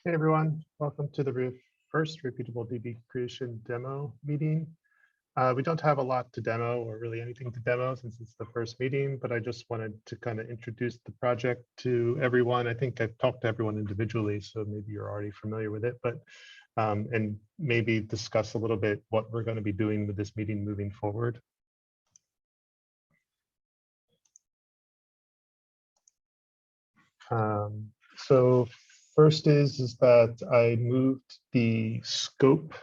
Hey everyone, welcome to the first Repeatable DB creation demo meeting. We don't have a lot to demo or really anything to demo since it's the first meeting, but I just wanted to kind of introduce the project to everyone. I think I've talked to everyone individually, so maybe you're already familiar with it, but and maybe discuss a little bit what we're going to be doing with this meeting moving forward. So first is that I moved the scope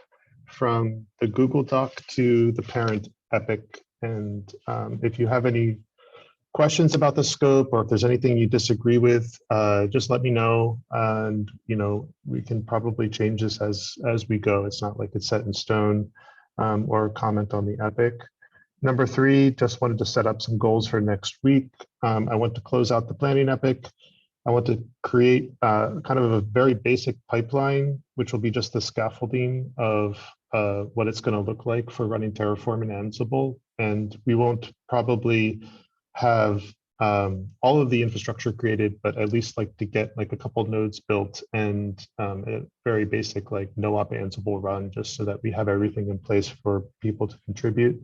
from the Google Doc to the parent Epic. And if you have any questions about the scope or if there's anything you disagree with, just let me know. And we can probably change this as we go. It's not like it's set in stone, or comment on the Epic. Number 3, just wanted to set up some goals for next week. I want to close out the planning Epic. I want to create kind of a very basic pipeline, which will be just the scaffolding of what it's going to look like for running Terraform and Ansible. And we won't probably have all of the infrastructure created, but at least like to get like a couple nodes built and a very basic like no-op Ansible run, just so that we have everything in place for people to contribute.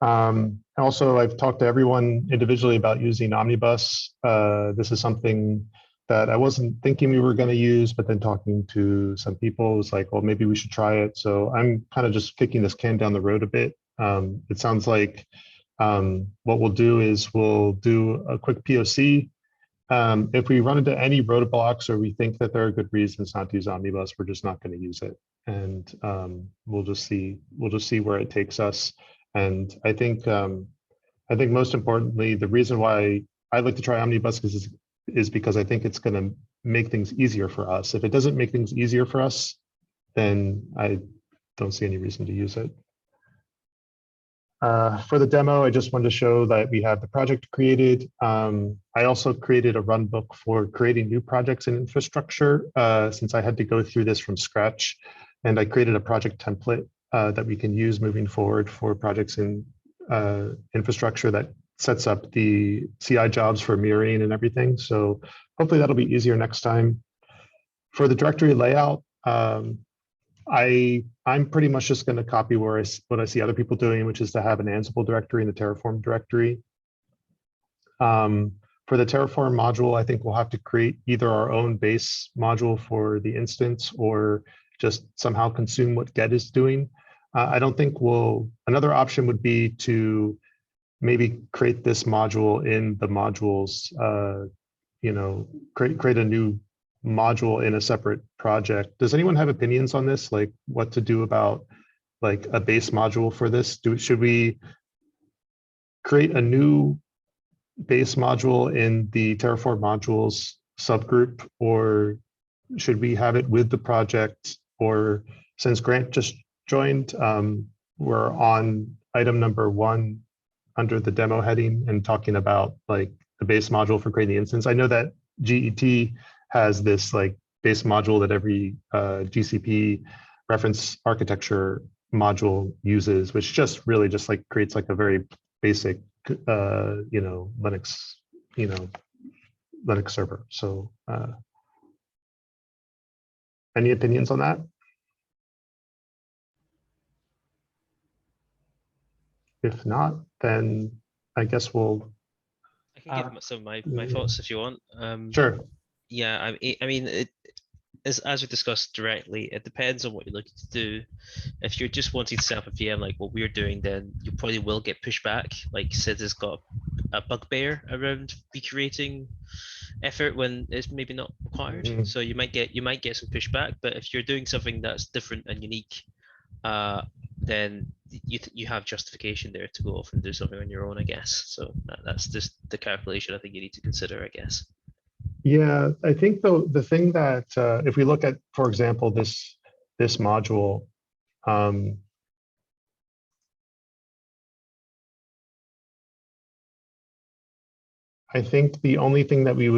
Also, I've talked to everyone individually about using Omnibus. This is something that I wasn't thinking we were going to use, but then talking to some people, it was like, well, maybe we should try it. So I'm kind of just kicking this can down the road a bit. It sounds like what we'll do is we'll do a quick POC. If we run into any roadblocks or we think that there are good reasons not to use Omnibus, we're just not going to use it. And we'll just see where it takes us. And I think most importantly, the reason why I like to try Omnibus is because I think it's going to make things easier for us. If it doesn't make things easier for us, then I don't see any reason to use it. For the demo, I just wanted to show that we have the project created. I also created a run book for creating new projects in infrastructure, since I had to go through this from scratch. And I created a project template that we can use moving forward for projects in infrastructure that sets up the CI jobs for mirroring and everything. So hopefully that'll be easier next time. For the directory layout, I'm pretty much just going to copy what I see other people doing, which is to have an Ansible directory and the Terraform directory. For the Terraform module, I think we'll have to create either our own base module for the instance or just somehow consume what Get is doing. I don't think another option would be to maybe create this module in the modules, create a new module in a separate project. Does anyone have opinions on this? Like what to do about like a base module for this? Should we create a new base module in the Terraform modules subgroup, or should we have it with the project? Or since Grant just joined, we're on item number 1 under the demo heading and talking about like the base module for creating the instance. I know that GET has this like base module that every GCP reference architecture module uses, which just really just like creates like a very basic Linux server. So any opinions on that? If not, then I guess we'll. I can give some of my thoughts if you want. Sure. Yeah, I mean, as we discussed directly, it depends on what you're looking to do. If you're just wanting to set up a VM like what we're doing, then you probably will get pushback. Like Sid has got a bugbear around recreating effort when it's maybe not required. Mm-hmm. So you might get some pushback. But if you're doing something that's different and unique, then you have justification there to go off and do something on your own, I guess. So that's just the calculation I think you need to consider, I guess. Yeah, I think the thing that if we look at, for example, this module, I think the only thing that we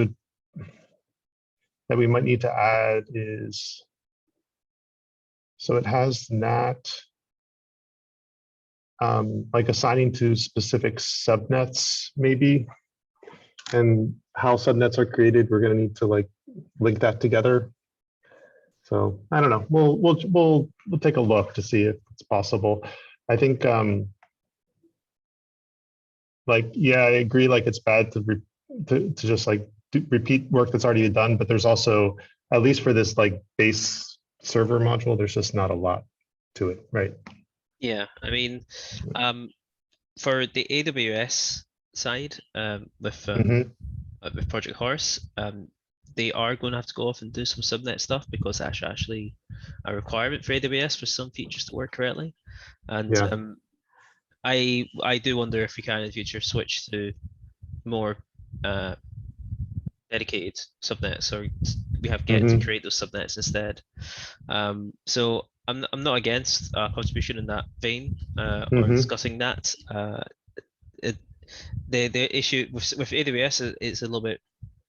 might need to add is, so it has NAT, like assigning to specific subnets maybe, and how subnets are created. We're going to need to like link that together. So I don't know. We'll take a look to see if it's possible. I think like, yeah, I agree. Like it's bad to just like repeat work that's already done, but there's also, at least for this like base server module, there's just not a lot to it, right? Yeah, I mean, for the AWS side, with Project Horse, they are going to have to go off and do some subnet stuff because that's actually a requirement for AWS for some features to work correctly. And Yeah. I do wonder if we can in the future switch to more dedicated subnets, or we have Get to create those subnets instead. So I'm not against contribution in that vein or discussing that. The issue with AWS is a little bit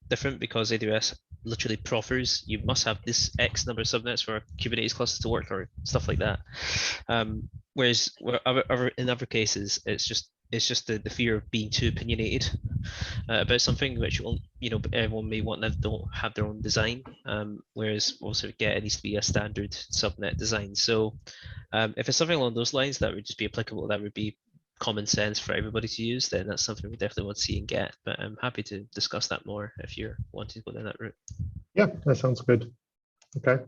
different because AWS literally proffers you must have this X number of subnets for a Kubernetes cluster to work or stuff like that. Whereas in other cases, it's just the fear of being too opinionated about something, which will, everyone may want to don't have their own design. Whereas also Get, it needs to be a standard subnet design. So if it's something along those lines that would just be applicable, that would be common sense for everybody to use, then that's something we definitely want to see and Get. But I'm happy to discuss that more if you're wanting to go down that route. Yeah, that sounds good. Okay.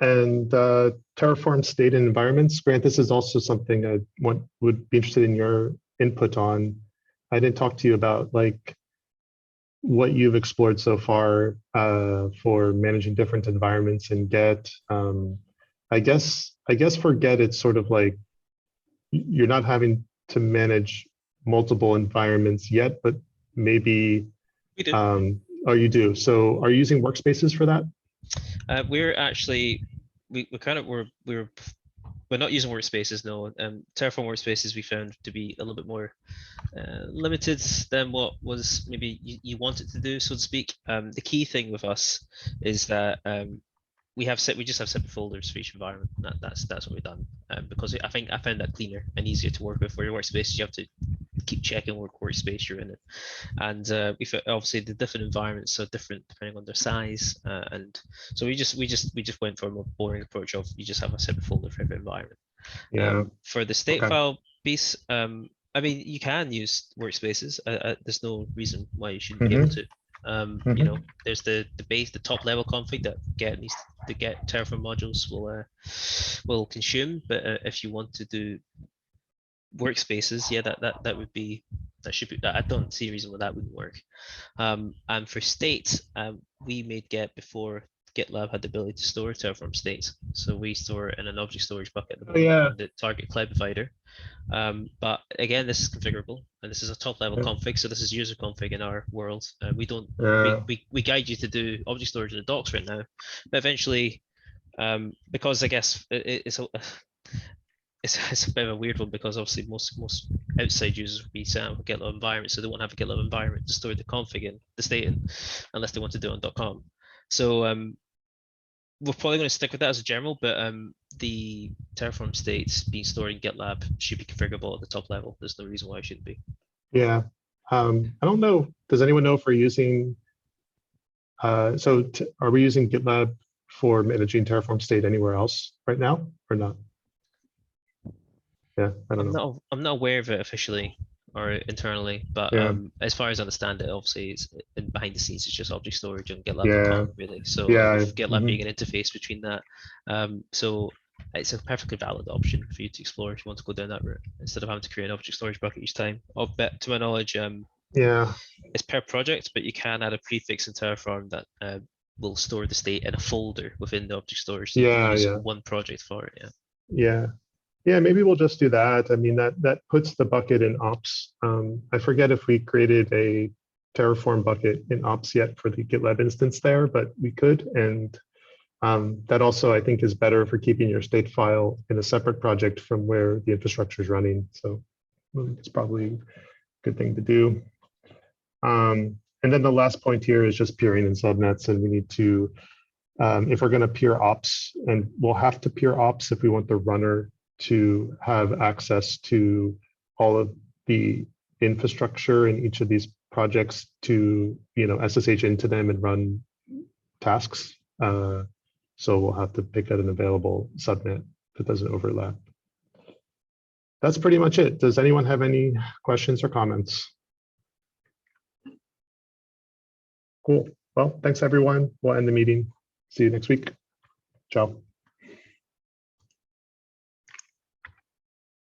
And Terraform state and environments. Grant, this is also something I would be interested in your input on. I didn't talk to you about like what you've explored so far for managing different environments in Get. I guess for Get, it's sort of like you're not having to manage multiple environments yet, but maybe we do. Oh, you do. So are you using workspaces for that? We're actually we're not using workspaces, no. Terraform workspaces we found to be a little bit more limited than what was maybe you wanted to do, so to speak. The key thing with us is that we just have separate folders for each environment. That's what we've done, because I found that cleaner and easier to work with. For your workspaces, you have to keep checking what workspace you're in it, and obviously the different environments are different depending on their size, and so we just went for a more boring approach of you just have a separate folder for every environment. Yeah. For the state file piece, I mean, you can use workspaces. There's no reason why you shouldn't be able to. There's the base, the top level config that Get Terraform modules will consume. But if you want to do workspaces, yeah, that would be I don't see a reason why that wouldn't work. And for state, we made Get before GitLab had the ability to store Terraform state. So we store in an object storage bucket on the target cloud provider. But again, this is configurable, and this is a top level config. So this is user config in our world. We don't we guide you to do object storage in the docs right now, but eventually, because I guess it's a bit of a weird one, because obviously most outside users will be set up a GitLab environment, so they won't have a GitLab environment to store the config in, the state in, unless they want to do it on .com. So we're probably going to stick with that as a general, but the Terraform states being stored in GitLab should be configurable at the top level. There's no reason why it shouldn't be. Yeah. I don't know. Does anyone know if we're using, are we using GitLab for managing Terraform state anywhere else right now or not? Yeah, I don't know. I'm not aware of it officially or internally, but as far as I understand it, obviously it's behind the scenes, it's just object storage on GitLab.com, really. So with GitLab being an interface between that, so it's a perfectly valid option for you to explore if you want to go down that route instead of having to create an object storage bucket each time. But to my knowledge, it's per project, but you can add a prefix in Terraform that will store the state in a folder within the object storage. So you can use one project for it. Yeah, maybe we'll just do that. I mean, that puts the bucket in ops. I forget if we created a Terraform bucket in ops yet for the GitLab instance there, but we could. And that also, I think, is better for keeping your state file in a separate project from where the infrastructure is running. So it's probably a good thing to do. And then the last point here is just peering in subnets, and we need to, if we're going to peer ops, and we'll have to peer ops if we want the runner to have access to all of the infrastructure in each of these projects to, SSH into them and run tasks. So we'll have to pick at an available subnet that doesn't overlap. That's pretty much it. Does anyone have any questions or comments? Cool. Well, thanks everyone. We'll end the meeting. See you next week. Ciao.